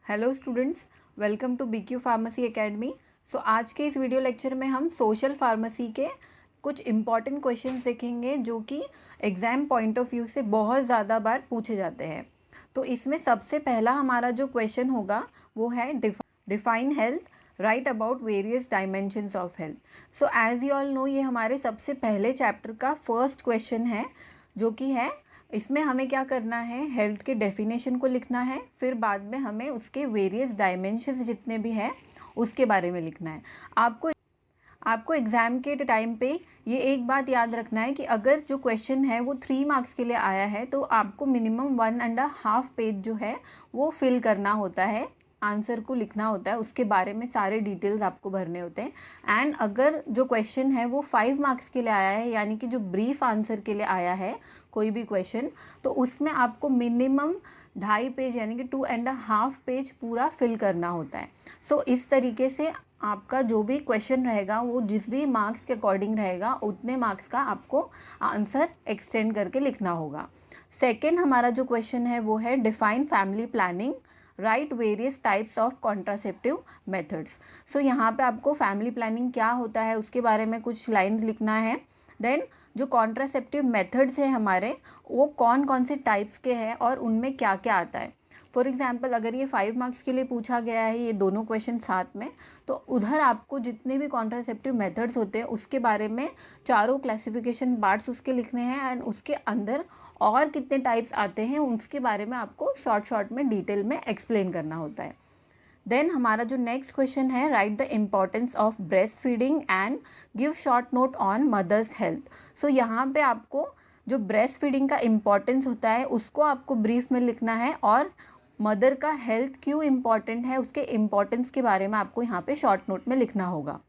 Hello students, welcome to BQ pharmacy academy. आज के इस वीडियो लेक्चर में हम सोशल फार्मेसी के कुछ इम्पॉर्टेंट क्वेश्चंस देखेंगे जो कि एग्ज़ाम पॉइंट ऑफ व्यू से बहुत ज़्यादा बार पूछे जाते हैं। तो इसमें सबसे पहला हमारा जो क्वेश्चन होगा वो है define health, write about various dimensions of health. So as you all know, ये हमारे सबसे पहले चैप्टर का फर्स्ट क्वेश्चन है, जो कि है इसमें हमें क्या करना है, हेल्थ के डेफिनेशन को लिखना है, फिर बाद में हमें उसके वेरियस डायमेंशंस जितने भी हैं उसके बारे में लिखना है। आपको एग्ज़ाम के टाइम पे ये एक बात याद रखना है कि अगर जो क्वेश्चन है वो 3 मार्क्स के लिए आया है तो आपको मिनिमम 1.5 पेज जो है वो फिल करना होता है, आंसर को लिखना होता है, उसके बारे में सारे डिटेल्स आपको भरने होते हैं। एंड अगर जो क्वेश्चन है वो 5 मार्क्स के लिए आया है, यानी कि जो ब्रीफ आंसर के लिए आया है कोई भी क्वेश्चन, तो उसमें आपको मिनिमम 2.5 पेज यानी कि 2.5 पेज पूरा फिल करना होता है। इस तरीके से आपका जो भी क्वेश्चन रहेगा वो जिस भी मार्क्स के अकॉर्डिंग रहेगा उतने मार्क्स का आपको आंसर एक्सटेंड करके लिखना होगा। सेकेंड हमारा जो क्वेश्चन है वो है define family planning, right various types of contraceptive methods. यहाँ पे आपको फैमिली प्लानिंग क्या होता है उसके बारे में कुछ लाइन्स लिखना है। देन जो कॉन्ट्रासेप्टिव मेथड्स हैं हमारे, वो कौन कौन से टाइप्स के हैं और उनमें क्या क्या आता है। फॉर एग्जाम्पल, अगर ये 5 मार्क्स के लिए पूछा गया है ये दोनों क्वेश्चन साथ में, तो उधर आपको जितने भी कॉन्ट्रासेप्टिव मेथड्स होते हैं उसके बारे में चारों क्लासिफिकेशन पार्ट्स उसके लिखने हैं, एंड उसके अंदर और कितने टाइप्स आते हैं उसके बारे में आपको शॉर्ट में डिटेल में एक्सप्लेन करना होता है। देन हमारा जो नेक्स्ट क्वेश्चन है, write the importance of breast feeding and give short note on mother's health. यहाँ पे आपको जो ब्रेस्ट फीडिंग का इम्पॉर्टेंस होता है उसको आपको ब्रीफ में लिखना है, और मदर का हेल्थ क्यों इम्पॉर्टेंट है उसके इम्पॉर्टेंस के बारे में आपको यहाँ पे शॉर्ट नोट में लिखना होगा।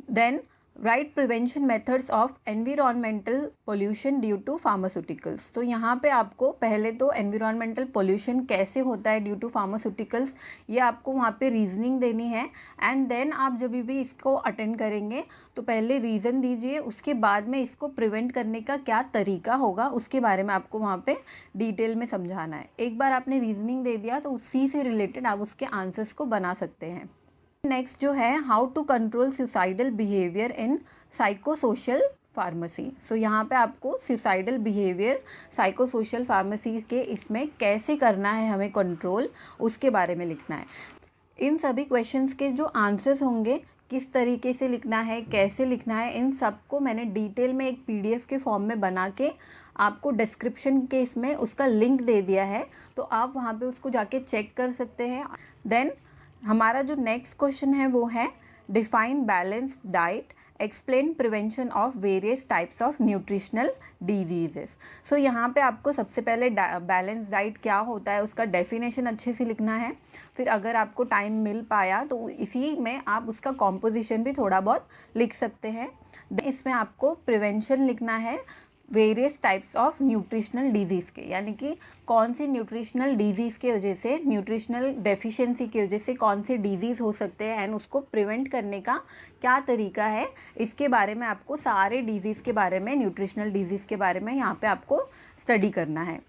Then right prevention methods of environmental pollution due to pharmaceuticals. तो यहाँ पे आपको पहले तो एनवायरमेंटल पोल्यूशन कैसे होता है ड्यू टू फार्मास्यूटिकल्स, ये आपको वहाँ पे रीजनिंग देनी है। एंड देन आप जब भी इसको अटेंड करेंगे तो पहले रीज़न दीजिए, उसके बाद में इसको प्रिवेंट करने का क्या तरीका होगा उसके बारे में आपको वहाँ पे डिटेल में समझाना है। एक बार आपने रीजनिंग दे दिया तो उसी से रिलेटेड आप उसके आंसर्स को बना सकते हैं। नेक्स्ट जो है, how to control suicidal behaviour in psychosocial pharmacy. यहाँ पे आपको सुसाइडल बिहेवियर साइकोसोशल फार्मेसी के इसमें कैसे करना है हमें कंट्रोल, उसके बारे में लिखना है। इन सभी क्वेश्चंस के जो आंसर्स होंगे, किस तरीके से लिखना है, कैसे लिखना है, इन सबको मैंने डिटेल में एक PDF के फॉर्म में बना के आपको डिस्क्रिप्शन के इसमें उसका लिंक दे दिया है, तो आप वहाँ पे उसको जाके चेक कर सकते हैं। देन हमारा जो नेक्स्ट क्वेश्चन है वो है define balanced diet, explain prevention of various types of nutritional diseases. यहाँ पे आपको सबसे पहले बैलेंस डाइट क्या होता है उसका डेफिनेशन अच्छे से लिखना है। फिर अगर आपको टाइम मिल पाया तो इसी में आप उसका कॉम्पोजिशन भी थोड़ा बहुत लिख सकते हैं। इसमें आपको प्रिवेंशन लिखना है various types of nutritional disease के, यानी कि कौन सी न्यूट्रिशनल डिजीज़ के वजह से, न्यूट्रिशनल डेफिशिएंसी की वजह से कौन से डिजीज़ हो सकते हैं, एंड उसको प्रिवेंट करने का क्या तरीका है, इसके बारे में आपको सारे डिजीज़ के बारे में, न्यूट्रिशनल डिजीज़ के बारे में यहाँ पे आपको स्टडी करना है।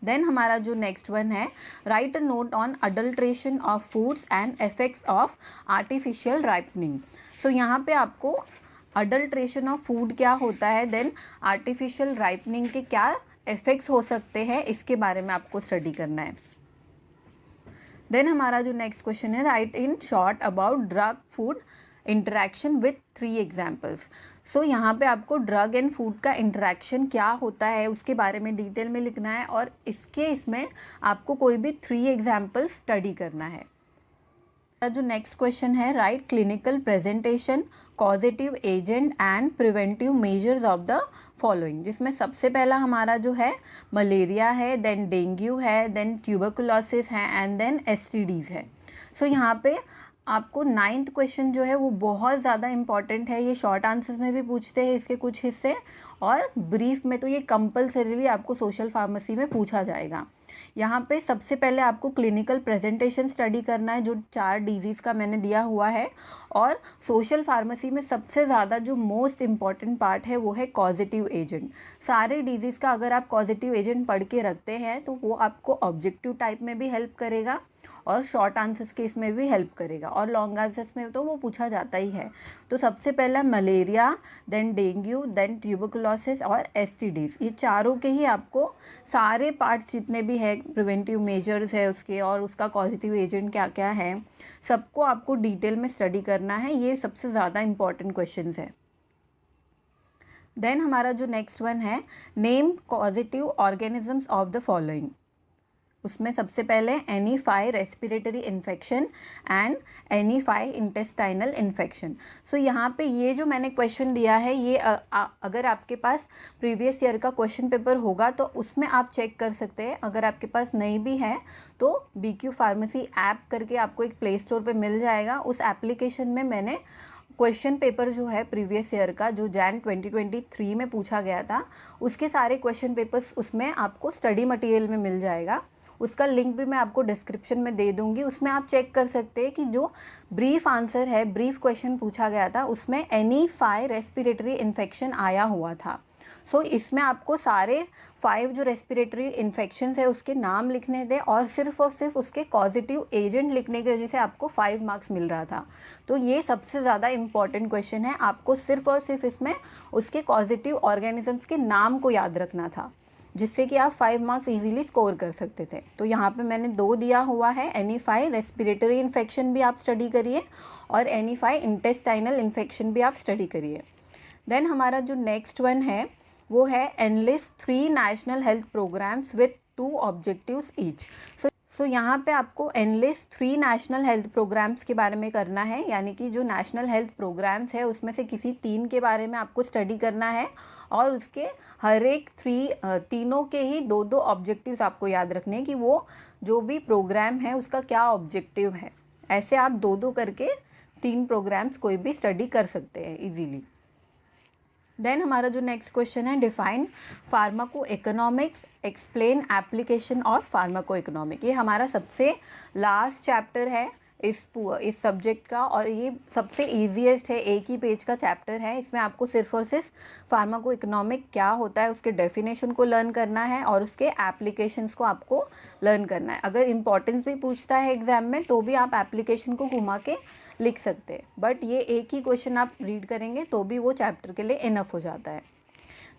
देन हमारा जो नेक्स्ट वन है, right a note on adulteration of foods and effects of artificial ripening. यहाँ पे आपको अडल्ट्रेशन ऑफ फूड क्या होता है, देन आर्टिफिशियल राइपनिंग के क्या इफ़ेक्ट्स हो सकते हैं, इसके बारे में आपको स्टडी करना है। देन हमारा जो नेक्स्ट क्वेश्चन है, right in short about drug food interaction with 3 examples. यहाँ पे आपको ड्रग एंड फूड का इंटरेक्शन क्या होता है उसके बारे में डिटेल में लिखना है, और इसमें आपको कोई भी 3 एग्जाम्पल्स स्टडी करना है। जो नेक्स्ट क्वेश्चन है, right clinical presentation, causative agent and preventive measures of the following. जिसमें सबसे पहला हमारा जो है मलेरिया है, देन डेंगू है, देन ट्यूबरकुलोसिस है, एंड देन STDs है। यहाँ पे आपको 9th क्वेश्चन जो है वो बहुत ज़्यादा इम्पॉर्टेंट है। ये शॉर्ट आंसर्स में भी पूछते हैं इसके कुछ हिस्से, और ब्रीफ में तो ये कंपल्सरीली आपको सोशल फार्मेसी में पूछा जाएगा। यहाँ पे सबसे पहले आपको क्लिनिकल प्रेजेंटेशन स्टडी करना है, जो 4 डिजीज़ का मैंने दिया हुआ है। और सोशल फार्मेसी में सबसे ज़्यादा जो मोस्ट इम्पॉर्टेंट पार्ट है वो है कॉजेटिव एजेंट। सारे डिजीज़ का अगर आप कॉजेटिव एजेंट पढ़ के रखते हैं तो वो आपको ऑब्जेक्टिव टाइप में भी हेल्प करेगा और शॉर्ट आंसर्स के इसमें भी हेल्प करेगा, और लॉन्ग आंसर्स में तो वो पूछा जाता ही है। तो सबसे पहला malaria, then dengue, then tuberculosis और एसटीडीज़, ये चारों के ही आपको सारे पार्ट्स जितने भी है, प्रिवेंटिव मेजर्स है उसके, और उसका कॉजेटिव एजेंट क्या क्या है, सबको आपको डिटेल में स्टडी करना है। ये सबसे ज़्यादा इम्पॉर्टेंट क्वेश्चंस है। देन हमारा जो नेक्स्ट वन है, name causative organisms of the following. उसमें सबसे पहले any five respiratory infection and any five intestinal infection. So यहाँ पे ये जो मैंने क्वेश्चन दिया है, ये अगर आपके पास प्रीवियस ईयर का क्वेश्चन पेपर होगा तो उसमें आप चेक कर सकते हैं। अगर आपके पास नहीं भी है तो BQ फार्मेसी ऐप करके आपको एक प्ले स्टोर पे मिल जाएगा। उस एप्लीकेशन में मैंने क्वेश्चन पेपर जो है प्रीवियस ईयर का, जो जैन 2023 में पूछा गया था, उसके सारे क्वेश्चन पेपर्स उसमें आपको स्टडी मटेरियल में मिल जाएगा। उसका लिंक भी मैं आपको डिस्क्रिप्शन में दे दूंगी। उसमें आप चेक कर सकते हैं कि जो ब्रीफ आंसर है, ब्रीफ क्वेश्चन पूछा गया था, उसमें एनीफाई रेस्पिरेटरी इन्फेक्शन आया हुआ था। सो इसमें आपको सारे 5 जो रेस्पिरेटरी इन्फेक्शन है उसके नाम लिखने थे, और सिर्फ उसके कॉजेटिव एजेंट लिखने की वजह से आपको 5 मार्क्स मिल रहा था। तो ये सबसे ज़्यादा इम्पॉर्टेंट क्वेश्चन है। आपको सिर्फ और सिर्फ इसमें उसके कॉजेटिव ऑर्गेनिजम्स के नाम को याद रखना था, जिससे कि आप 5 मार्क्स इजीली स्कोर कर सकते थे। तो यहाँ पे मैंने 2 दिया हुआ है। एनीफाई रेस्पिरेटरी इन्फेक्शन भी आप स्टडी करिए, और एनीफाई इंटेस्टाइनल इन्फेक्शन भी आप स्टडी करिए। देन हमारा जो नेक्स्ट वन है वो है enlist 3 national health programmes with 2 objectives each. So यहाँ पे आपको एनलिस्ट 3 नेशनल हेल्थ प्रोग्राम्स के बारे में करना है, यानी कि जो नेशनल हेल्थ प्रोग्राम्स है उसमें से किसी 3 के बारे में आपको स्टडी करना है, और उसके हर एक तीनों के ही 2-2 ऑब्जेक्टिव्स आपको याद रखने हैं कि वो जो भी प्रोग्राम है उसका क्या ऑब्जेक्टिव है। ऐसे आप 2-2 करके 3 प्रोग्राम्स कोई भी स्टडी कर सकते हैं इजीली। देन हमारा जो नेक्स्ट क्वेश्चन है, define pharmaco economics, explain application of pharmaco economic. ये हमारा सबसे लास्ट चैप्टर है इस सब्जेक्ट का, और ये सबसे ईजीएस्ट है। एक ही पेज का चैप्टर है। इसमें आपको सिर्फ और सिर्फ फार्माको इकोनॉमिक क्या होता है उसके डेफिनेशन को लर्न करना है, और उसके एप्लीकेशंस को आपको लर्न करना है। अगर इम्पोर्टेंस भी पूछता है एग्जाम में तो भी आप एप्लीकेशन को घुमा के लिख सकते हैं, बट ये एक ही क्वेश्चन आप रीड करेंगे तो भी वो चैप्टर के लिए इनफ हो जाता है।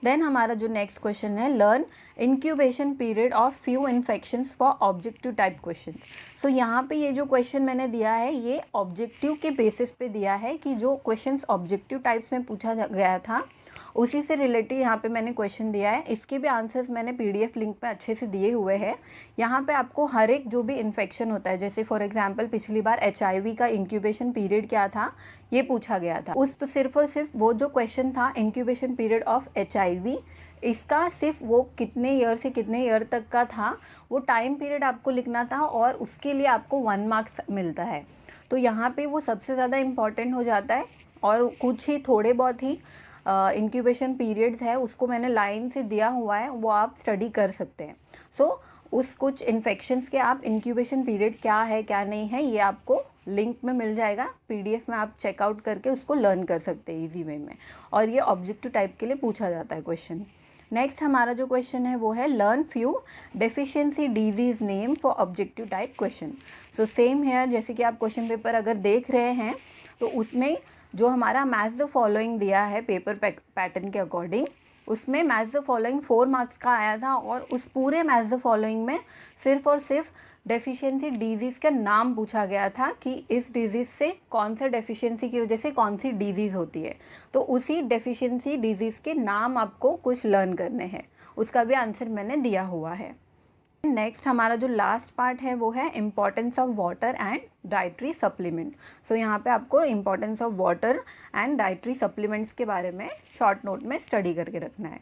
देन हमारा जो नेक्स्ट क्वेश्चन है, learn incubation period of few infections for objective type question. So यहाँ पे ये जो क्वेश्चन मैंने दिया है ये ऑब्जेक्टिव के बेसिस पे दिया है, कि जो क्वेश्चंस ऑब्जेक्टिव टाइप्स में पूछा गया था उसी से रिलेटेड यहाँ पे मैंने क्वेश्चन दिया है। इसके भी आंसर्स मैंने PDF लिंक पे अच्छे से दिए हुए हैं। यहाँ पे आपको हर एक जो भी इन्फेक्शन होता है, जैसे फॉर एग्जांपल पिछली बार HIV का इंक्यूबेशन पीरियड क्या था ये पूछा गया था। उस तो सिर्फ और सिर्फ वो जो क्वेश्चन था इंक्यूबेशन पीरियड ऑफ HIV, इसका सिर्फ वो कितने ईयर से कितने ईयर तक का था वो टाइम पीरियड आपको लिखना था, और उसके लिए आपको 1 मार्क्स मिलता है। तो यहाँ पे वो सबसे ज़्यादा इम्पॉर्टेंट हो जाता है। और कुछ ही थोड़े बहुत ही इंक्यूबेशन पीरियड्स है उसको मैंने लाइन से दिया हुआ है, वो आप स्टडी कर सकते हैं। सो उस कुछ इन्फेक्शंस के आप इंक्यूबेशन पीरियड क्या है क्या नहीं है ये आपको लिंक में मिल जाएगा। PDF में आप चेकआउट करके उसको लर्न कर सकते हैं ईजी वे में, और ये ऑब्जेक्टिव टाइप के लिए पूछा जाता है क्वेश्चन। नेक्स्ट हमारा जो क्वेश्चन है वो है learn few deficiency disease name for objective type question. So same here, जैसे कि आप क्वेश्चन पेपर अगर देख रहे हैं तो उसमें जो हमारा मैच द फॉलोइंग दिया है पेपर पैटर्न के अकॉर्डिंग, उसमें मैच द फॉलोइंग 4 मार्क्स का आया था, और उस पूरे मैच द फॉलोइंग में सिर्फ और सिर्फ डेफिशिएंसी डिजीज़ का नाम पूछा गया था कि इस डिजीज़ से कौन सा डेफिशिएंसी की वजह से कौन सी डिजीज़ होती है। तो उसी डेफिशिएंसी डिजीज़ के नाम आपको कुछ लर्न करने हैं, उसका भी आंसर मैंने दिया हुआ है। नेक्स्ट हमारा जो लास्ट पार्ट है वो है importance of water and dietary supplement. So यहाँ पे आपको importance of water and dietary supplements के बारे में शॉर्ट नोट में स्टडी करके रखना है।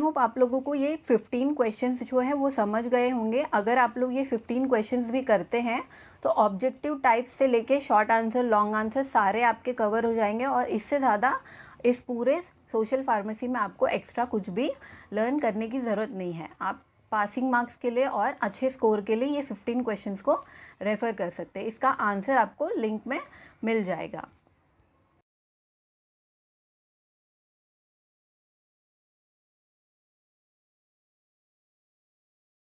होप आप लोगों को ये 15 क्वेश्चंस जो है वो समझ गए होंगे। अगर आप लोग ये 15 क्वेश्चंस भी करते हैं तो ऑब्जेक्टिव टाइप से लेके शॉर्ट आंसर, लॉन्ग आंसर सारे आपके कवर हो जाएंगे और इससे ज़्यादा इस पूरे सोशल फार्मेसी में आपको एक्स्ट्रा कुछ भी लर्न करने की ज़रूरत नहीं है। आप पासिंग मार्क्स के लिए और अच्छे स्कोर के लिए ये 15 क्वेश्चंस को रेफ़र कर सकते हैं। इसका आंसर आपको लिंक में मिल जाएगा।